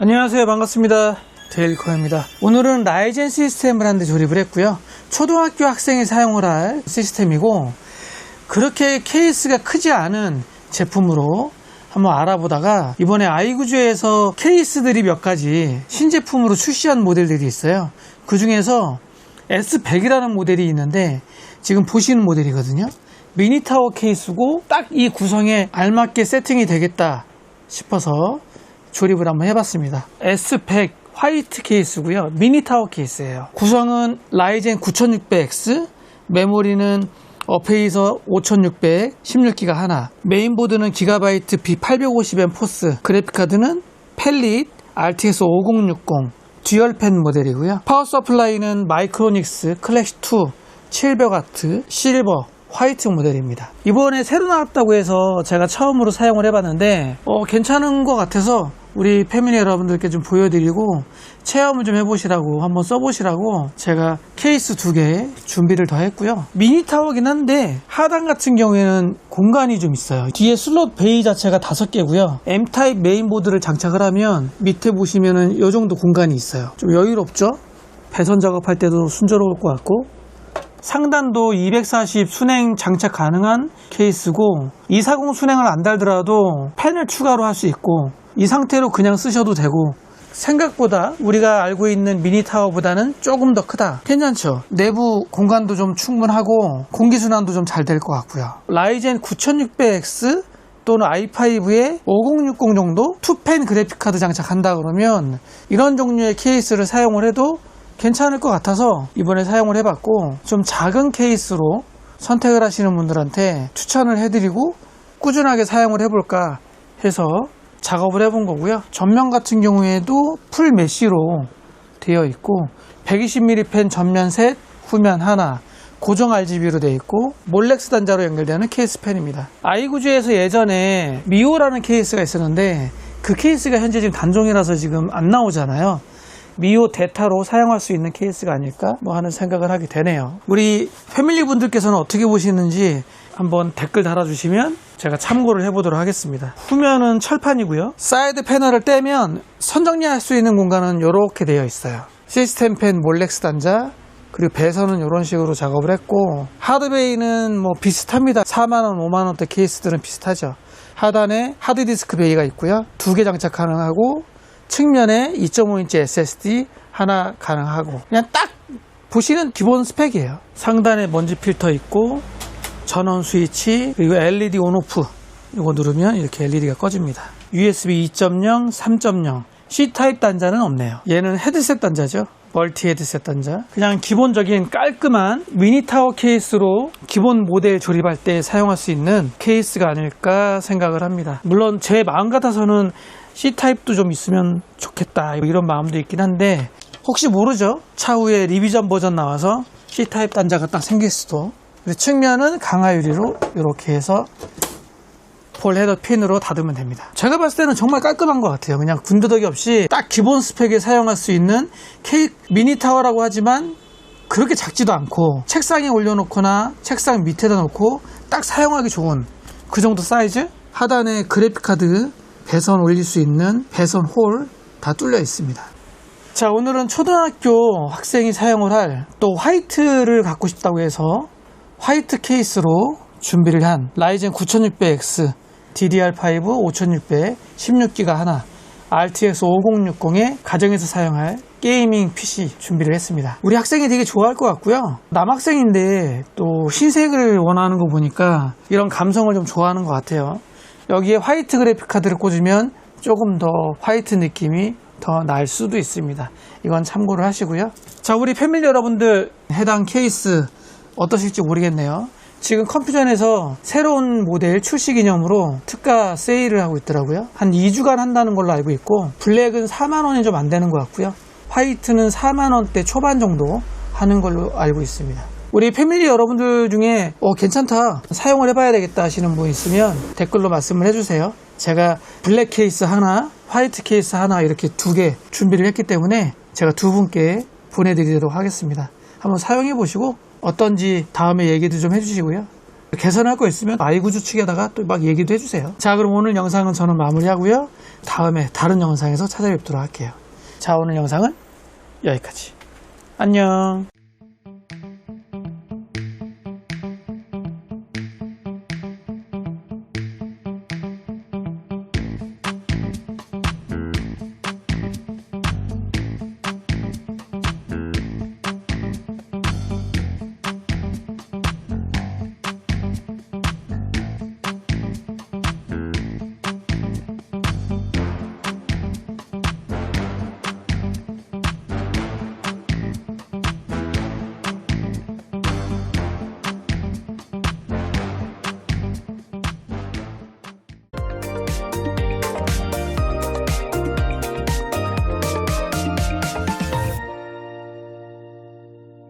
안녕하세요, 반갑습니다. 데일리커입니다. 오늘은 라이젠 시스템을 한 대 조립을 했고요. 초등학교 학생이 사용을 할 시스템이고, 그렇게 케이스가 크지 않은 제품으로 한번 알아보다가 이번에 아이구즈에서 케이스들이 몇 가지 신제품으로 출시한 모델들이 있어요. 그 중에서 S100이라는 모델이 있는데 지금 보시는 모델이거든요. 미니타워 케이스고 딱 이 구성에 알맞게 세팅이 되겠다 싶어서 조립을 한번 해봤습니다. S100 화이트 케이스고요. 미니타워 케이스예요. 구성은 라이젠 9600X, 메모리는 어페이서 5600, 16기가 하나, 메인보드는 기가바이트 B850M 포스, 그래픽카드는 펠릿 RTX 5060 듀얼팬 모델이고요. 파워 서플라이는 마이크로닉스 클래시2 700W 실버 화이트 모델입니다. 이번에 새로 나왔다고 해서 제가 처음으로 사용을 해봤는데 괜찮은 것 같아서 우리 패밀리 여러분들께 좀 보여드리고 체험을 좀 해보시라고, 한번 써보시라고 제가 케이스 2개 준비를 더 했고요. 미니타워긴 한데 하단 같은 경우에는 공간이 좀 있어요. 뒤에 슬롯 베이 자체가 5개고요. M타입 메인보드를 장착을 하면 밑에 보시면은 이 정도 공간이 있어요. 좀 여유롭죠? 배선 작업할 때도 순조로울 것 같고, 상단도 240 순행 장착 가능한 케이스고, 240 순행을 안 달더라도 펜을 추가로 할 수 있고, 이 상태로 그냥 쓰셔도 되고, 생각보다 우리가 알고 있는 미니타워보다는 조금 더 크다. 괜찮죠? 내부 공간도 좀 충분하고 공기순환도 좀 잘 될 것 같고요. 라이젠 9600X 또는 i5에 5060 정도 투펜 그래픽카드 장착한다 그러면 이런 종류의 케이스를 사용을 해도 괜찮을 것 같아서 이번에 사용을 해봤고, 좀 작은 케이스로 선택을 하시는 분들한테 추천을 해드리고 꾸준하게 사용을 해볼까 해서 작업을 해본 거고요. 전면 같은 경우에도 풀 메쉬로 되어 있고 120mm 펜 전면 셋, 후면 하나, 고정 RGB로 되어 있고 몰렉스 단자로 연결되는 케이스 펜입니다. 아이구즈에서 예전에 미오라는 케이스가 있었는데 그 케이스가 현재 지금 단종이라서 지금 안 나오잖아요. 미오 데타로 사용할 수 있는 케이스가 아닐까 하는 생각을 하게 되네요. 우리 패밀리 분들께서는 어떻게 보시는지 한번 댓글 달아주시면 제가 참고를 해보도록 하겠습니다. 후면은 철판이고요. 사이드 패널을 떼면 선정리할 수 있는 공간은 이렇게 되어 있어요. 시스템 펜 몰렉스 단자, 그리고 배선은 이런 식으로 작업을 했고, 하드베이는 비슷합니다. 4만원, 5만원대 케이스들은 비슷하죠. 하단에 하드디스크 베이가 있고요. 2개 장착 가능하고, 측면에 2.5인치 SSD 하나 가능하고, 그냥 딱 보시는 기본 스펙이에요. 상단에 먼지 필터 있고, 전원 스위치, 그리고 LED 온오프 이거 누르면 이렇게 LED가 꺼집니다. USB 2.0, 3.0 C타입 단자는 없네요. 얘는 헤드셋 단자죠. 멀티 헤드셋 단자. 그냥 기본적인 깔끔한 미니타워 케이스로 기본 모델 조립할 때 사용할 수 있는 케이스가 아닐까 생각을 합니다. 물론 제 마음 같아서는 C타입도 좀 있으면 좋겠다 이런 마음도 있긴 한데, 혹시 모르죠? 차후에 리비전 버전 나와서 C타입 단자가 딱 생길 수도. 측면은 강화 유리로 이렇게 해서 볼 헤더 핀으로 닫으면 됩니다. 제가 봤을 때는 정말 깔끔한 것 같아요. 그냥 군더더기 없이 딱 기본 스펙에 사용할 수 있는 미니타워라고 하지만 그렇게 작지도 않고, 책상에 올려놓거나 책상 밑에다 놓고 딱 사용하기 좋은 그 정도 사이즈. 하단에 그래픽카드 배선 올릴 수 있는 배선 홀 다 뚫려 있습니다. 자, 오늘은 초등학교 학생이 사용을 할, 또 화이트를 갖고 싶다고 해서 화이트 케이스로 준비를 한 라이젠 9600X, DDR5 5600, 16기가 하나, RTX 5060의 가정에서 사용할 게이밍 PC 준비를 했습니다. 우리 학생이 되게 좋아할 것 같고요. 남학생인데 또 흰색을 원하는 거 보니까 이런 감성을 좀 좋아하는 것 같아요. 여기에 화이트 그래픽 카드를 꽂으면 조금 더 화이트 느낌이 더 날 수도 있습니다. 이건 참고를 하시고요. 자, 우리 패밀리 여러분들 해당 케이스 어떠실지 모르겠네요. 지금 컴퓨전에서 새로운 모델 출시 기념으로 특가 세일을 하고 있더라고요. 한 2주간 한다는 걸로 알고 있고, 블랙은 4만원이 좀 안 되는 것 같고요. 화이트는 4만원대 초반 정도 하는 걸로 알고 있습니다. 우리 패밀리 여러분들 중에 괜찮다, 사용을 해봐야 되겠다 하시는 분 있으면 댓글로 말씀을 해주세요. 제가 블랙 케이스 하나, 화이트 케이스 하나 이렇게 2개 준비를 했기 때문에 제가 2분께 보내드리도록 하겠습니다. 한번 사용해 보시고 어떤지 다음에 얘기도 좀 해주시고요. 개선할 거 있으면 아이구즈 측에다가 또 막 얘기도 해주세요. 자, 그럼 오늘 영상은 저는 마무리하고요. 다음에 다른 영상에서 찾아뵙도록 할게요. 자, 오늘 영상은 여기까지. 안녕.